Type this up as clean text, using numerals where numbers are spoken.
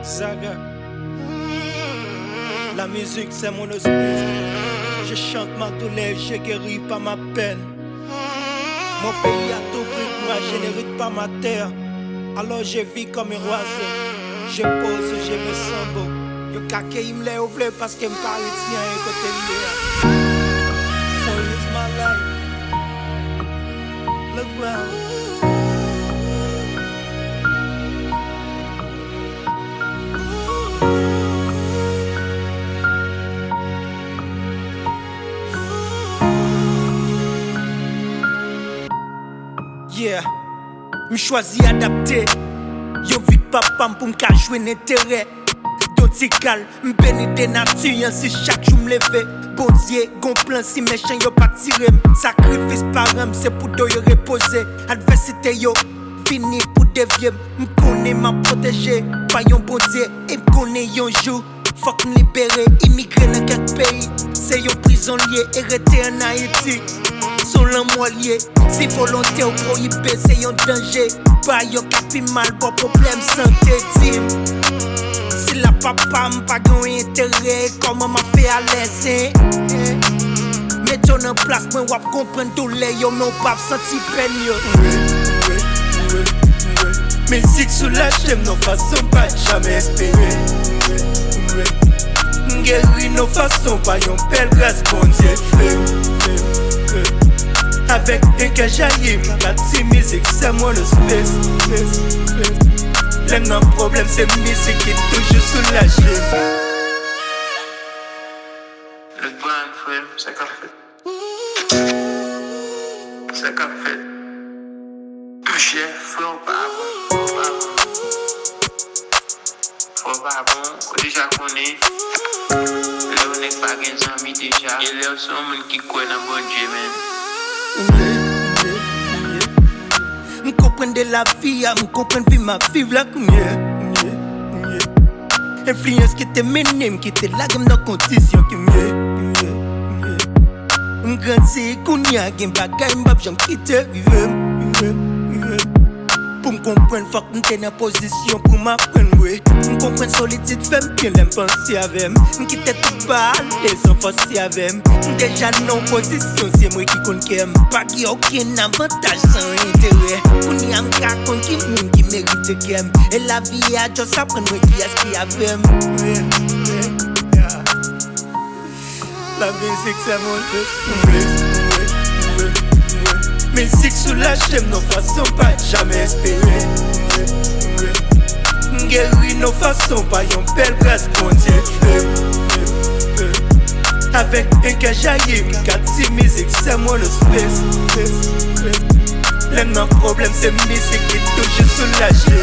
Zaga. La musique c'est mon hospice. Je chante ma douleur, je guéris pas ma peine. Mon pays a tout pris, moi je n'hérite pas ma terre. Alors je vis comme un oiseau. Je pose, je me sens beau. Yo kake il me l'a ouvert parce que m'parle tien et côté lié. So it's my life. Look round. Yeah, m'choisi adapté. Yo vit papa pour m'ka jouer n'intérêt. Dotical, m'béni de nature si chaque jour m'leve. Bon Dieu, gon plan si méchant yo pas tiré. Sacrifice par âme, c'est pour do yo reposer. Adversité yo, fini pour dévier. M'connais m'a protégé, pas yon bon Dieu. Et m'connais yon jour, fuck m'libérer. Immigrer dans quelques pays, c'est yon prisonnier. Hérité en Haïti. Son l'amour lié, si volonté ou prohibé, c'est un danger. Pas yon capi mal, pas problème santé, team. Si la papa m'pas grand intérêt, comment m'a fait à l'aise, Mets-toi en place, moi wap comprendre tout les yo, mais on pas senti peine yo. Musique soulage, j'aime nos façons, pas jamais espérer. Guérir nos façons, pas yon belle grâce, bon Dieu fait. Avec un que j'aille, m'gâte musique, c'est moi le space. L'aime dans le problème, c'est musique qui toujours soulagé. Le grand frère, c'est qu'a fait. C'est qu'a fait. Chef, faut pas bon, déjà connaît. Là, on n'est pas gain amis déjà. Et là, c'est un monde qui connaît un bon Dieu, man. M'comprendre de la vie, m'comprendre vie ma vie là comme influence qui te mène, qui te la gamme dans condition qui m'grandit kounya gen bagay m'bab j'aime quitter vivre. Pour m'comprendre faut que m'te dans position pour m'apprendre ouais. M'comprendre solitude fait bien l'aime penser avec m'quitter tout bas les enfants si avec déjà non position c'est moi qui compte qui aime pas qui aucun avantage sans intérêt kounya m'ka compte qui moun qui mérite qui aime et la vie a juste apprendre qui est-ce qui avec la musique c'est mon truc. Musique soulage, j'aime nos façons, pas jamais espérer. Guérir nos façons, pas yon belle grâce, bon Dieu fait. Avec un que j'aille, m'gâte si musique, c'est moi le space. L'aime dans le problème, c'est musique qui toujours soulagé.